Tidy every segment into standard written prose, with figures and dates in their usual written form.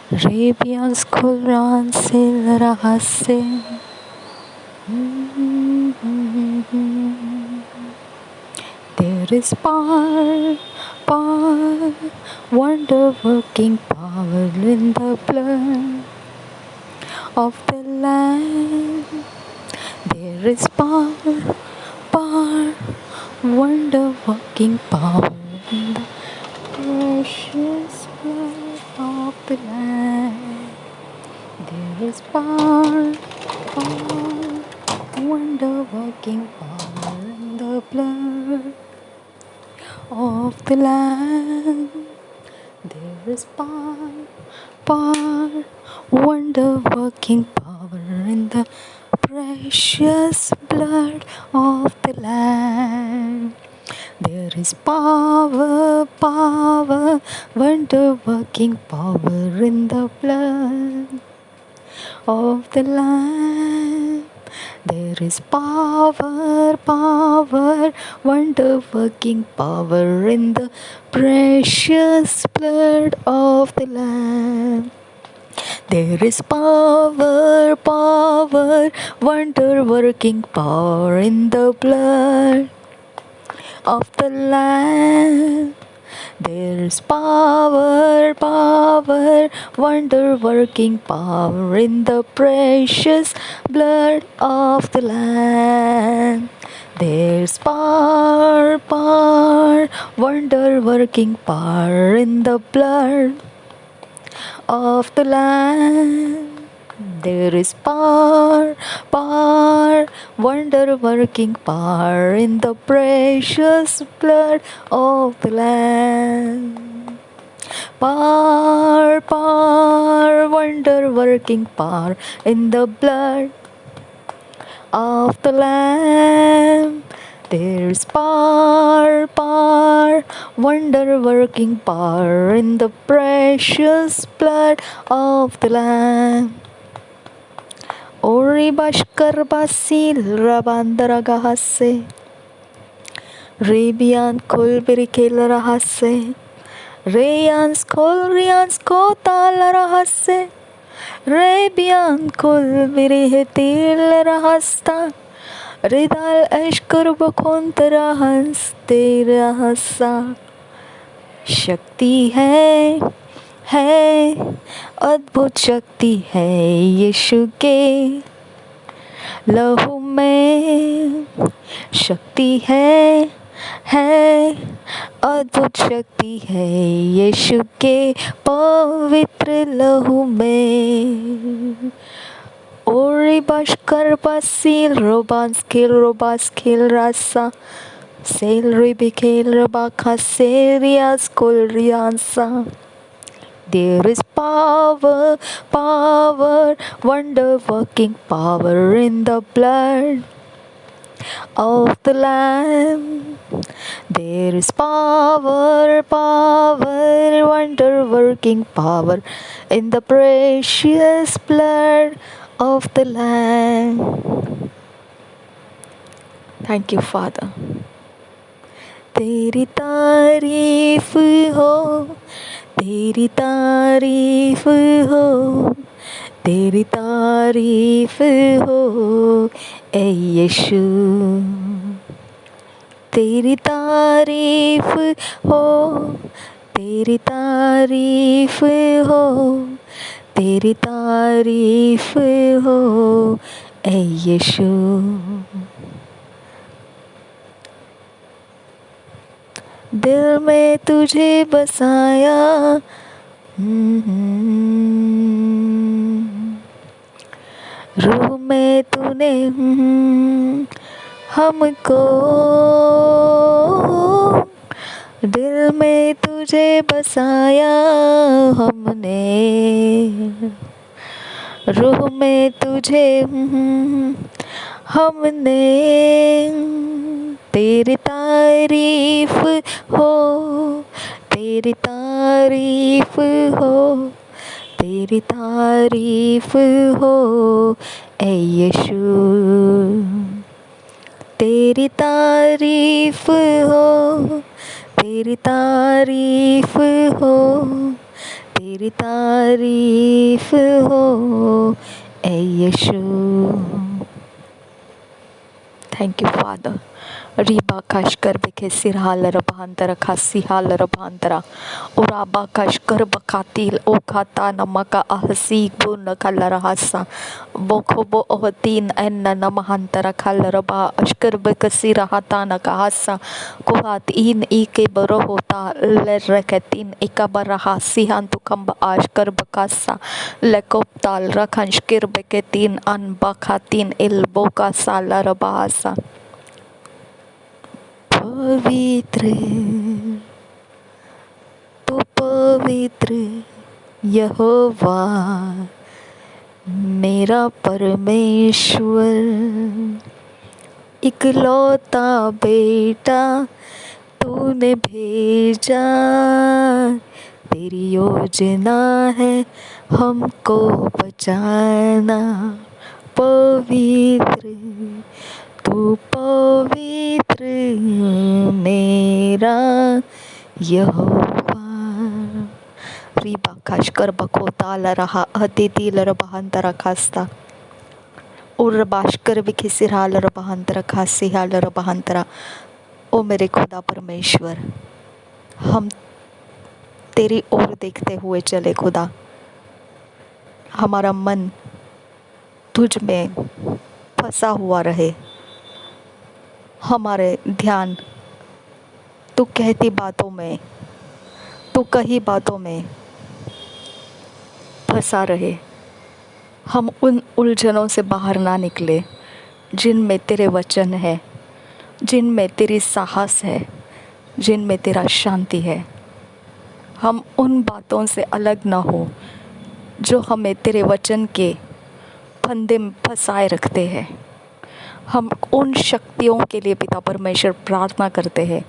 Arabians Quran sil rahasya. There is power, wonder-working power in the blood of the Lamb. There is power, wonder-working power in the precious blood of the Lamb. There is power, wonder-working power in the blood of the Lamb. There is power, wonder-working power in the precious blood of the Lamb. There is power, wonder-working power in the blood of the Lamb. There is power, wonder-working power in the precious blood of the Lamb. There is power, wonder-working power in the blood of the Lamb. There is power, wonder-working power in the precious blood of the Lamb. There's power, wonder-working power in the blood of the Lamb. There is power, wonder-working power in the precious blood of the Lamb. Power, wonder-working power in the blood of the Lamb. There's power, wonder-working power in the precious blood of the Lamb. Ori bashkar basil rabandara gahase, Rebian kol birikil rahase, Reyans ko tal rahase, Rebian kol birihitil rahasta, Ridal ashkur बखोंत रहस्ते रहसा. शक्ति है अद्भुत शक्ति है यीशु के लहू में. शक्ति है अद्भुत शक्ति है यीशु के पवित्र लहू में. Ori bashkar basil robaskil rasa, Sel ribikel rabaka serias kulriansa. There is power, wonder-working power in the blood of the Lamb. There is power, wonder-working power in the precious blood of the Lamb. Thank you, Father. तेरी तारीफ हो, तेरी तारीफ हो, तेरी तारीफ हो ए यीशु. तेरी तारीफ हो, तेरी तारीफ हो, तेरी तारीफ हो ए यीशु. दिल में तुझे बसाया, रूह में तूने हमको. दिल में तुझे बसाया हमने, रूह में तुझे हमने. तेरी तारीफ हो, तेरी तारीफ हो, तेरी तारीफ हो ए यीशु. तेरी तारीफ हो, तेरी तारीफ हो, तेरी तारीफ हो ए यीशु। Thank you father. रीबा कशकर बेखे सिरहाल रबांतरा खासी हाल रबांतरा उराबा कशकर बखातील ओ खाता नमका अहसी गुन कलर हसा बोखोबो ओहतीन एन नमहंतरा खल रबा अशकर बेकसी रहता न कहसा कुहात इन ई के बरो होता ले रखतीन इका बरहा सिहान तुकंब आशकर बकासा लेकोपताल रखंशकर बेकेतीन अन बखातीन इल बोका साला रबासा। पवित्र तो पवित्र यहोवा मेरा परमेश्वर, इकलौता बेटा तूने भेजा, तेरी योजना है हमको बचाना। पवित्र तू पवित्र मेरा यहोवा। रीबा काशकर बकोता लरहा अतिथि लरबहंतरा खास्ता और बाशकर विखिसिरा लरबहंतरा खासिहा लरबहंतरा। ओ मेरे खुदा परमेश्वर, हम तेरी ओर देखते हुए चले खुदा। हमारा मन तुझ में फंसा हुआ रहे, हमारे ध्यान तू कहती बातों में, तू कही बातों में फंसा रहे। हम उन उलझनों से बाहर ना निकले जिनमें तेरे वचन है, जिनमें तेरी साहस है, जिनमें तेरा शांति है। हम उन बातों से अलग ना हो जो हमें तेरे वचन के फंदे में फंसाए रखते हैं। हम उन शक्तियों के लिए पिता परमेश्वर प्रार्थना करते हैं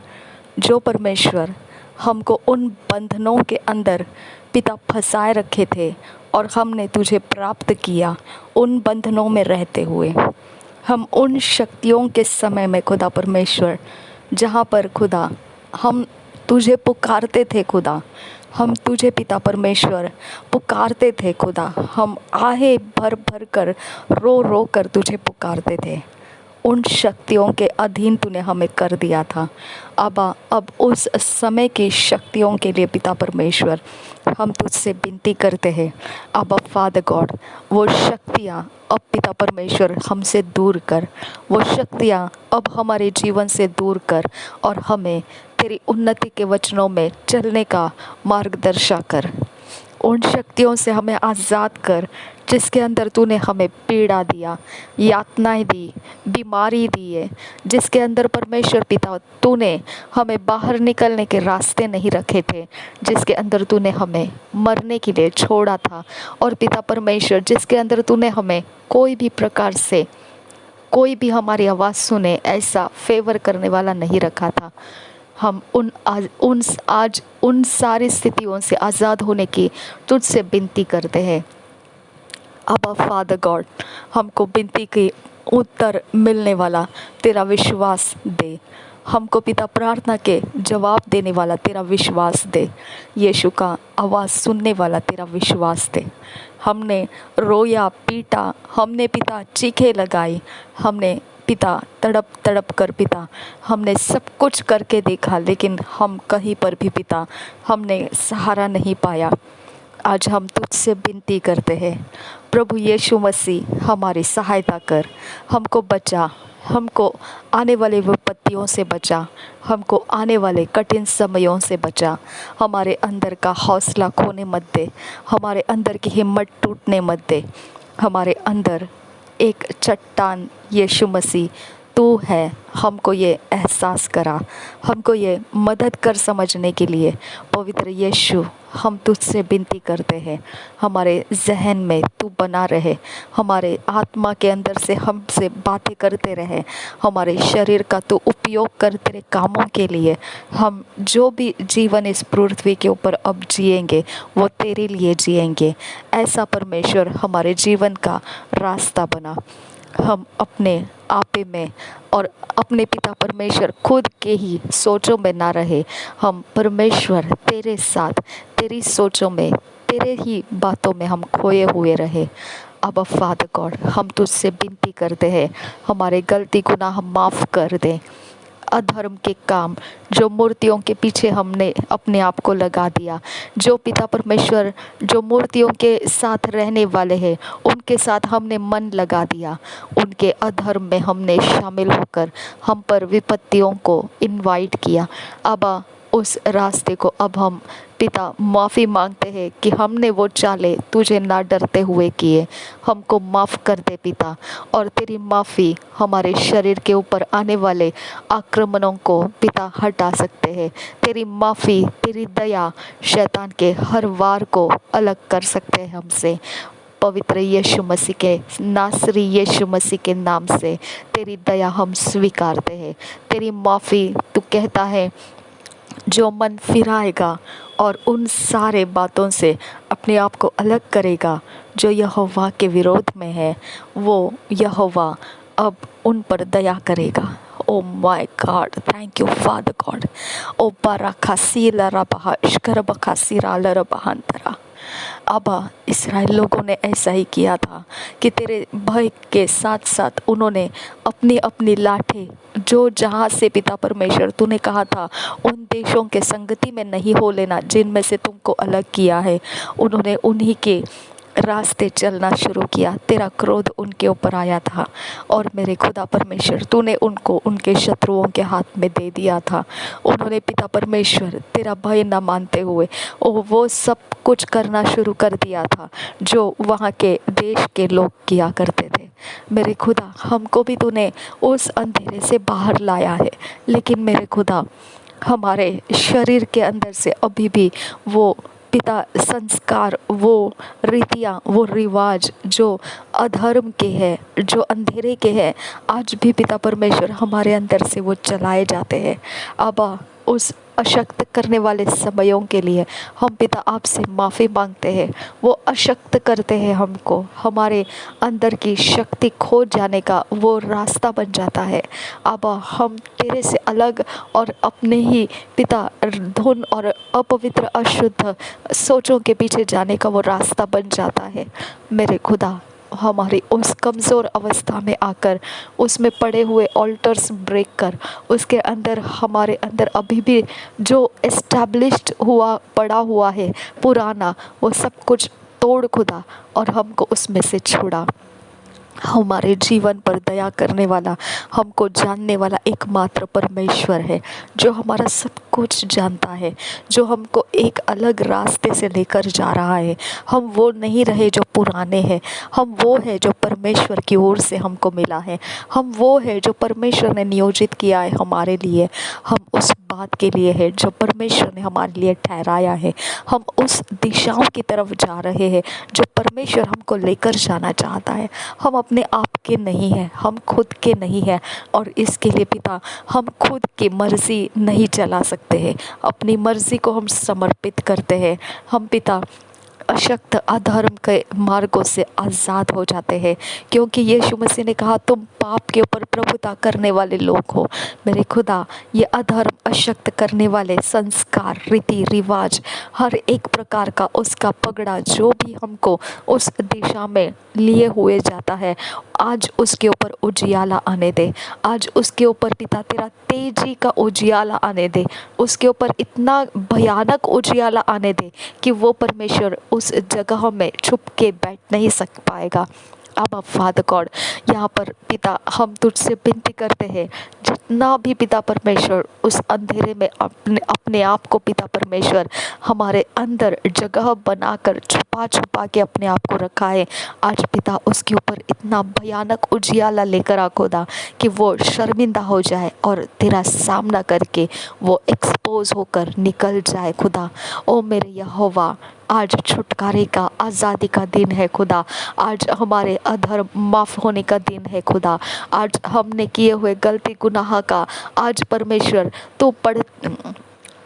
जो परमेश्वर हमको उन बंधनों के अंदर पिता फंसाए रखे थे और हमने तुझे प्राप्त किया उन बंधनों में रहते हुए। हम उन शक्तियों के समय में खुदा परमेश्वर, जहाँ पर खुदा हम तुझे पुकारते थे खुदा, हम तुझे पिता परमेश्वर पुकारते थे खुदा, हम आहे भर भर कर रो रो कर तुझे पुकारते थे, उन शक्तियों के अधीन तूने हमें कर दिया था। अब उस समय की शक्तियों के लिए पिता परमेश्वर हम तुझसे विनती करते हैं। अब फादर गॉड, वो शक्तियाँ अब पिता परमेश्वर हमसे दूर कर, वो शक्तियाँ अब हमारे जीवन से दूर कर और हमें तेरी उन्नति के वचनों में चलने का मार्गदर्शन कर। उन शक्तियों से हमें आज़ाद कर जिसके अंदर तूने हमें पीड़ा दिया, यातनाएं दी, बीमारी दी है, जिसके अंदर परमेश्वर पिता तूने हमें बाहर निकलने के रास्ते नहीं रखे थे, जिसके अंदर तूने हमें मरने के लिए छोड़ा था। और पिता परमेश्वर, जिसके अंदर तूने हमें कोई भी प्रकार से, कोई भी हमारी आवाज़ सुने ऐसा फेवर करने वाला नहीं रखा था। हम आज उन सारी स्थितियों से आज़ाद होने की तुझसे विनती करते हैं। अब फादर गॉड, हमको विनती के उत्तर मिलने वाला तेरा विश्वास दे, हमको पिता प्रार्थना के जवाब देने वाला तेरा विश्वास दे, यीशु का आवाज़ सुनने वाला तेरा विश्वास दे। हमने रोया पीटा, हमने पिता चीखे लगाई, हमने पिता तड़प तड़प कर पिता हमने सब कुछ करके देखा, लेकिन हम कहीं पर भी पिता हमने सहारा नहीं पाया। आज हम तुझसे विनती करते हैं प्रभु यीशु मसीह, हमारी सहायता कर, हमको बचा, हमको आने वाले विपत्तियों से बचा, हमको आने वाले कठिन समयों से बचा। हमारे अंदर का हौसला खोने मत दे, हमारे अंदर की हिम्मत टूटने मत दे। हमारे अंदर एक चट्टान यीशु मसीह तू है, हमको ये एहसास करा, हमको ये मदद कर समझने के लिए। पवित्र यीशु, हम तुझसे विनती करते हैं, हमारे जहन में तू बना रहे, हमारे आत्मा के अंदर से हमसे बातें करते रहे, हमारे शरीर का तू उपयोग कर तेरे कामों के लिए। हम जो भी जीवन इस पृथ्वी के ऊपर अब जिएंगे वो तेरे लिए जिएंगे। ऐसा परमेश्वर हमारे जीवन का रास्ता बना। हम अपने आपे में और अपने पिता परमेश्वर खुद के ही सोचों में ना रहे, हम परमेश्वर तेरे साथ तेरी सोचों में, तेरे ही बातों में हम खोए हुए रहे। अब फादर गॉड, हम तुझसे विनती करते हैं, हमारे गलती गुनाह माफ़ कर दे। अधर्म के काम, जो मूर्तियों के पीछे हमने अपने आप को लगा दिया, जो पिता परमेश्वर जो मूर्तियों के साथ रहने वाले हैं उनके साथ हमने मन लगा दिया, उनके अधर्म में हमने शामिल होकर हम पर विपत्तियों को इनवाइट किया। अब उस रास्ते को अब हम पिता माफ़ी मांगते हैं कि हमने वो चाले तुझे ना डरते हुए किए। हमको माफ़ कर दे पिता, और तेरी माफ़ी हमारे शरीर के ऊपर आने वाले आक्रमणों को पिता हटा सकते हैं। तेरी माफ़ी, तेरी दया शैतान के हर वार को अलग कर सकते हैं हमसे। पवित्र यीशु मसीह के, नासरी यीशु मसीह के नाम से तेरी दया हम स्वीकारते हैं। तेरी माफ़ी, तू कहता है जो मन फिराएगा और उन सारे बातों से अपने आप को अलग करेगा जो यहोवा के विरोध में है, वो यहोवा अब उन पर दया करेगा। Oh my God, thank you father God. Oh बाराकासीला रबहा इश्करबकासीरा लरबहांतरा। अब इस्राएल लोगों ने ऐसा ही किया था कि तेरे भय के साथ साथ उन्होंने अपनी अपनी लाठी, जो जहाँ से पिता परमेश्वर तूने कहा था उन देशों के संगति में नहीं हो लेना जिनमें से तुमको अलग किया है, उन्होंने उन्हीं के रास्ते चलना शुरू किया। तेरा क्रोध उनके ऊपर आया था और मेरे खुदा परमेश्वर तूने उनको उनके शत्रुओं के हाथ में दे दिया था। उन्होंने पिता परमेश्वर तेरा भय न मानते हुए वो सब कुछ करना शुरू कर दिया था जो वहाँ के देश के लोग किया करते थे। मेरे खुदा, हमको भी तूने उस अंधेरे से बाहर लाया है, लेकिन मेरे खुदा हमारे शरीर के अंदर से अभी भी वो पिता संस्कार, वो रीतियाँ, वो रिवाज जो अधर्म के हैं, जो अंधेरे के हैं, आज भी पिता परमेश्वर हमारे अंदर से वो चलाए जाते हैं। अब उस अशक्त करने वाले समयों के लिए हम पिता आपसे माफ़ी मांगते हैं। वो अशक्त करते हैं हमको, हमारे अंदर की शक्ति खो जाने का वो रास्ता बन जाता है। अब हम तेरे से अलग और अपने ही पिता धुन और अपवित्र अशुद्ध सोचों के पीछे जाने का वो रास्ता बन जाता है। मेरे खुदा, हमारी उस कमज़ोर अवस्था में आकर उसमें पड़े हुए ऑल्टर्स ब्रेक कर, उसके अंदर हमारे अंदर अभी भी जो एस्टैब्लिश्ड हुआ पड़ा हुआ है पुराना, वो सब कुछ तोड़ खुदा और हमको उसमें से छुड़ा। हमारे जीवन पर दया करने वाला, हमको जानने वाला एकमात्र परमेश्वर है जो हमारा सब कुछ जानता है, जो हमको एक अलग रास्ते से लेकर जा रहा है। हम वो नहीं रहे जो पुराने हैं, हम वो है जो परमेश्वर की ओर से हमको मिला है, हम वो है जो परमेश्वर ने नियोजित किया है हमारे लिए। हम उस बात के लिए है जो परमेश्वर ने हमारे लिए ठहराया है। हम उस दिशाओं की तरफ जा रहे हैं जो परमेश्वर हमको लेकर जाना चाहता है। हम अपने आप के नहीं हैं, हम खुद के नहीं हैं, और इसके लिए पिता हम खुद की मर्ज़ी नहीं चला सकते हैं। अपनी मर्ज़ी को हम समर्पित करते हैं। हम पिता अशक्त अधर्म के मार्गों से आज़ाद हो जाते हैं, क्योंकि यीशु मसीह ने कहा तुम पाप के ऊपर प्रभुता करने वाले लोग हो। मेरे खुदा, ये अधर्म अशक्त करने वाले संस्कार, रीति रिवाज, हर एक प्रकार का उसका पगड़ा जो भी हमको उस दिशा में लिए हुए जाता है, आज उसके ऊपर उजियाला आने दे। आज उसके ऊपर पिता तेरा तेजी का उजियाला आने दे, उसके ऊपर इतना भयानक उजियाला आने दे कि वो परमेश्वर उस जगह में छुप के बैठ नहीं सक पाएगा। अब फादर गॉड, यहाँ पर पिता हम तुझसे विनती करते हैं, जितना भी पिता परमेश्वर उस अंधेरे में अपने आप को पिता परमेश्वर हमारे अंदर जगह बनाकर छुपा छुपा के अपने आप को रखा है, आज पिता उसके ऊपर इतना भयानक उजियाला लेकर आ खुदा कि वो शर्मिंदा हो जाए और तेरा सामना करके वो एक्सपोज होकर निकल जाए खुदा। ओ मेरे यहोवा, आज छुटकारे का, आज़ादी का दिन है खुदा। आज हमारे अधर्म माफ़ होने का दिन है खुदा। आज हमने किए हुए गलती गुनाह का आज परमेश्वर तो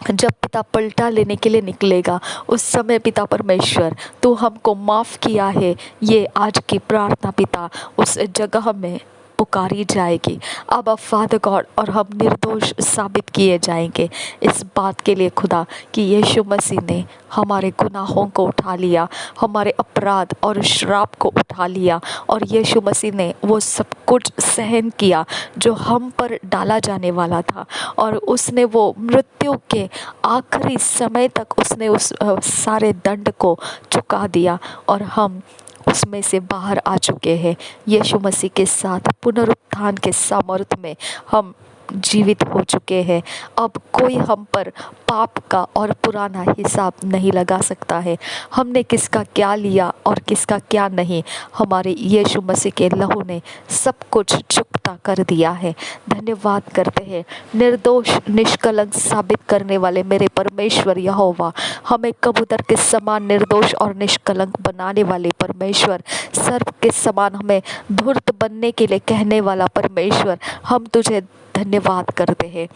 जब पिता पलटा लेने के लिए निकलेगा उस समय पिता परमेश्वर तू हमको माफ़ किया है, ये आज की प्रार्थना पिता उस जगह में पुकारी जाएगी अब फादर गॉड, और हम निर्दोष साबित किए जाएंगे। इस बात के लिए खुदा कि यीशु मसीह ने हमारे गुनाहों को उठा लिया, हमारे अपराध और श्राप को उठा लिया, और यीशु मसीह ने वो सब कुछ सहन किया जो हम पर डाला जाने वाला था, और उसने वो मृत्यु के आखिरी समय तक उसने उस सारे दंड को चुका दिया, और हम उसमें से बाहर आ चुके हैं। यीशु मसीह के साथ पुनरुत्थान के सामर्थ्य में हम जीवित हो चुके हैं। अब कोई हम पर पाप का और पुराना हिसाब नहीं लगा सकता है। हमने किसका क्या लिया और किसका क्या नहीं, हमारे यीशु मसीह के लहू ने सब कुछ चुकता कर दिया है। धन्यवाद करते हैं निर्दोष निष्कलंक साबित करने वाले मेरे परमेश्वर यहोवा, हमें कबूतर के समान निर्दोष और निष्कलंक बनाने वाले परमेश्वर, सर्प के समान हमें धूर्त बनने के लिए कहने वाला परमेश्वर, हम तुझे धन्यवाद करते हैं।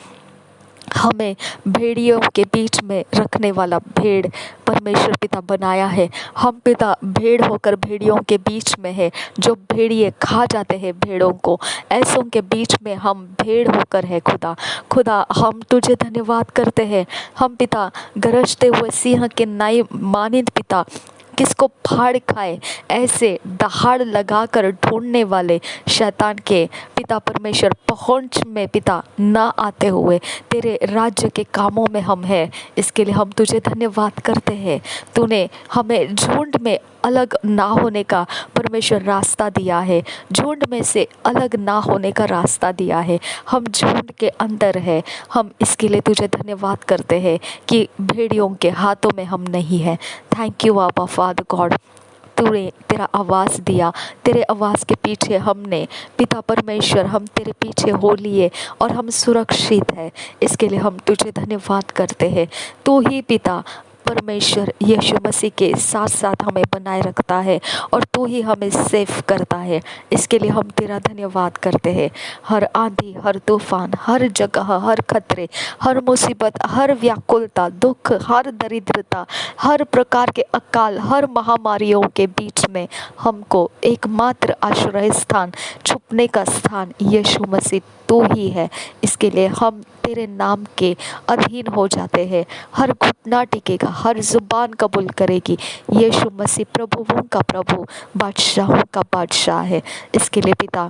हमें भेड़ियों के बीच में रखने वाला भेड़ परमेश्वर पिता बनाया है। हम पिता भेड़ होकर भेड़ियों के बीच में है, जो भेड़िए खा जाते हैं भेड़ों को, ऐसों के बीच में हम भेड़ होकर है। खुदा खुदा हम तुझे धन्यवाद करते हैं। हम पिता गरजते हुए सिंह के नाई मानिंद पिता किसको फाड़ खाए ऐसे दहाड़ लगाकर ढूंढने वाले शैतान के पिता परमेश्वर पहुंच में पिता ना आते हुए तेरे राज्य के कामों में हम हैं। इसके लिए हम तुझे धन्यवाद करते हैं। तूने हमें झुंड में अलग ना होने का परमेश्वर रास्ता दिया है, झुंड में से अलग ना होने का रास्ता दिया है। हम झुंड के अंदर है। हम इसके लिए तुझे धन्यवाद करते हैं कि भेड़ियों के हाथों में हम नहीं हैं। थैंक यू आबा फादर गॉड, तूने तेरा आवाज़ दिया, तेरे आवाज़ के पीछे हमने पिता परमेश्वर हम तेरे पीछे हो लिए और हम सुरक्षित है। इसके लिए हम तुझे धन्यवाद करते हैं। तू ही पिता परमेश्वर यीशु मसीह के साथ साथ हमें बनाए रखता है और तू ही हमें सेफ करता है। इसके लिए हम तेरा धन्यवाद करते हैं। हर आंधी, हर तूफान, हर जगह, हर खतरे, हर मुसीबत, हर व्याकुलता, दुख, हर दरिद्रता, हर प्रकार के अकाल, हर महामारियों के बीच में हमको एकमात्र आश्रय स्थान, छुपने का स्थान यीशु मसीह तू ही है। इसके लिए हम तेरे नाम के अधीन हो जाते हैं। हर घुटना टिकेगा, हर जुबान कबूल करेगी यीशु मसीह प्रभुओं का प्रभु, बादशाहों का बादशाह है। इसके लिए पिता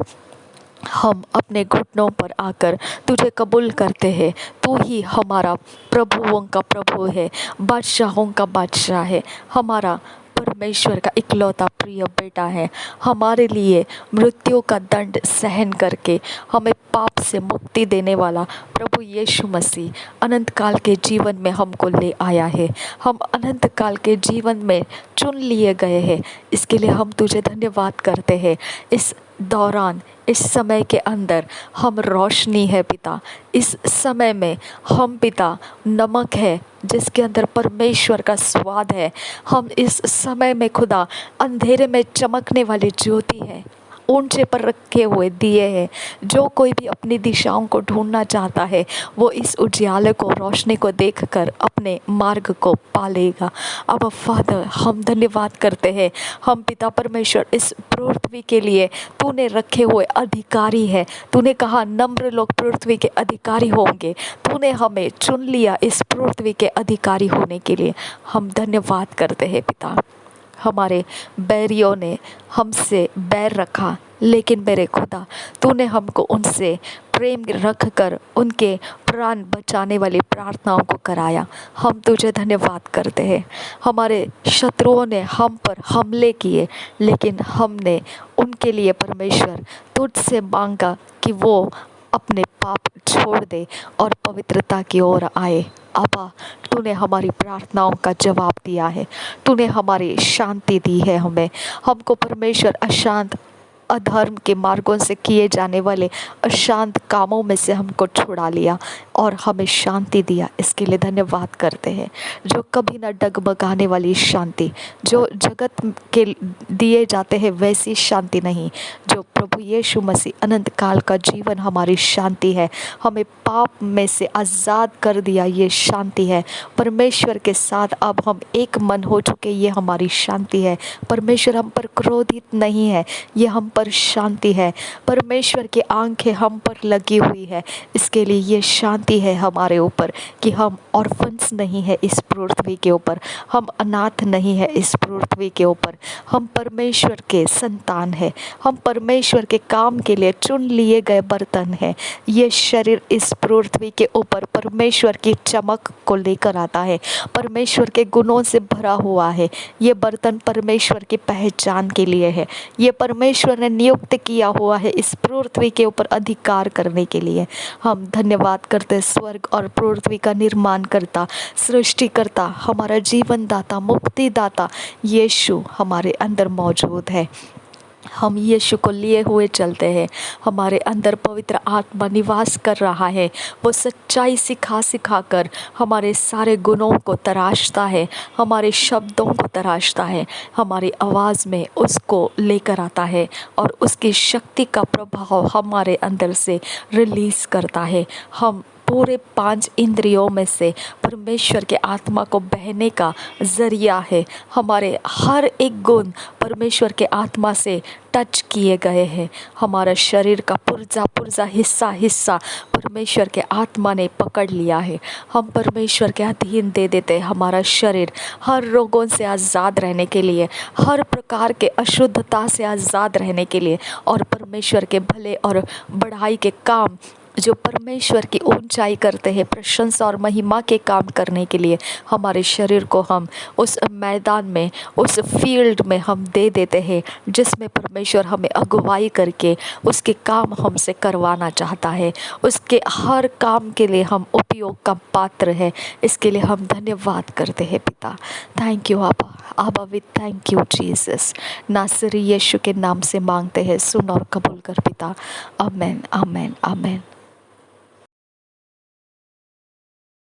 हम अपने घुटनों पर आकर तुझे कबूल करते हैं। तू ही हमारा प्रभुओं का प्रभु है, बादशाहों का बादशाह है, हमारा परमेश्वर का इकलौता प्रिय बेटा है। हमारे लिए मृत्यु का दंड सहन करके हमें पाप से मुक्ति देने वाला प्रभु यीशु मसीह अनंत काल के जीवन में हमको ले आया है। हम अनंत काल के जीवन में चुन लिए गए हैं। इसके लिए हम तुझे धन्यवाद करते हैं। इस दौरान, इस समय के अंदर हम रोशनी है पिता। इस समय में हम पिता नमक है जिसके अंदर परमेश्वर का स्वाद है। हम इस समय में खुदा अंधेरे में चमकने वाली ज्योति है, ऊंचे पर रखे हुए दिए हैं। जो कोई भी अपनी दिशाओं को ढूंढना चाहता है वो इस उजियाले को, रोशनी को देखकर अपने मार्ग को पालेगा। अब फादर हम धन्यवाद करते हैं। हम पिता परमेश्वर इस पृथ्वी के लिए तूने रखे हुए अधिकारी है। तूने कहा नम्र लोग पृथ्वी के अधिकारी होंगे। तूने हमें चुन लिया इस पृथ्वी के अधिकारी होने के लिए। हम धन्यवाद करते हैं पिता। हमारे बैरियों ने हमसे बैर रखा, लेकिन मेरे खुदा तूने हमको उनसे प्रेम रख कर उनके प्राण बचाने वाली प्रार्थनाओं को कराया। हम तुझे धन्यवाद करते हैं। हमारे शत्रुओं ने हम पर हमले किए, लेकिन हमने उनके लिए परमेश्वर तुझसे मांगा कि वो अपने पाप छोड़ दे और पवित्रता की ओर आए। अब्बा तूने हमारी प्रार्थनाओं का जवाब दिया है। तूने हमारी शांति दी है। हमें हमको परमेश्वर अशांत अधर्म के मार्गों से किए जाने वाले अशांत कामों में से हमको छुड़ा लिया और हमें शांति दिया। इसके लिए धन्यवाद करते हैं। जो कभी न डगमगाने वाली शांति, जो जगत के दिए जाते हैं वैसी शांति नहीं, जो प्रभु यीशु मसीह अनंत काल का जीवन हमारी शांति है। हमें पाप में से आज़ाद कर दिया, ये शांति है। परमेश्वर के साथ अब हम एक मन हो चुके, ये हमारी शांति है। परमेश्वर हम पर क्रोधित नहीं है, ये हम पर शांति है, परमेश्वर की आंखें हम पर लगी हुई है। इसके लिए ये शांति है हमारे ऊपर कि हम ऑर्फन्स नहीं है इस पृथ्वी के ऊपर, हम अनाथ नहीं है इस पृथ्वी के ऊपर, हम परमेश्वर के संतान हैं, हम परमेश्वर के काम के लिए चुन लिए गए बर्तन हैं। ये शरीर इस पृथ्वी के ऊपर परमेश्वर की चमक को लेकर आता है, परमेश्वर के गुणों से भरा हुआ है। ये बर्तन परमेश्वर की पहचान के लिए है, ये परमेश्वर ने नियुक्त किया हुआ है इस पृथ्वी के ऊपर अधिकार करने के लिए। हम धन्यवाद करते स्वर्ग और पृथ्वी का निर्माण करता, सृष्टिकर्ता, हमारा जीवन दाता, मुक्तिदाता यीशु हमारे अंदर मौजूद है। हम यीशु को लिए हुए चलते हैं, हमारे अंदर पवित्र आत्मा निवास कर रहा है। वो सच्चाई सिखा सिखा कर हमारे सारे गुणों को तराशता है, हमारे शब्दों को तराशता है, हमारी आवाज़ में उसको लेकर आता है और उसकी शक्ति का प्रभाव हमारे अंदर से रिलीज़ करता है। हम पूरे 5 इंद्रियों में से परमेश्वर के आत्मा को बहने का ज़रिया है। हमारे हर एक गुण परमेश्वर के आत्मा से टच किए गए हैं। हमारा शरीर का पुर्जा पुर्जा हिस्सा हिस्सा परमेश्वर के आत्मा ने पकड़ लिया है। हम परमेश्वर के अधीन दे देते हमारा शरीर, हर रोगों से आज़ाद रहने के लिए, हर प्रकार के अशुद्धता से आज़ाद रहने के लिए, और परमेश्वर के भले और बढ़ाई के काम जो परमेश्वर की ऊंचाई करते हैं, प्रशंसा और महिमा के काम करने के लिए हमारे शरीर को हम उस मैदान में, उस फील्ड में हम दे देते हैं जिसमें परमेश्वर हमें अगुवाई करके उसके काम हमसे करवाना चाहता है। उसके हर काम के लिए हम उपयोग का पात्र है। इसके लिए हम धन्यवाद करते हैं पिता। थैंक यू आबा, आबा वी थैंक यू जीसस। नासरी यीशु के नाम से मांगते हैं, सुन और कबूल कर पिता। आमेन, आमेन, आमेन।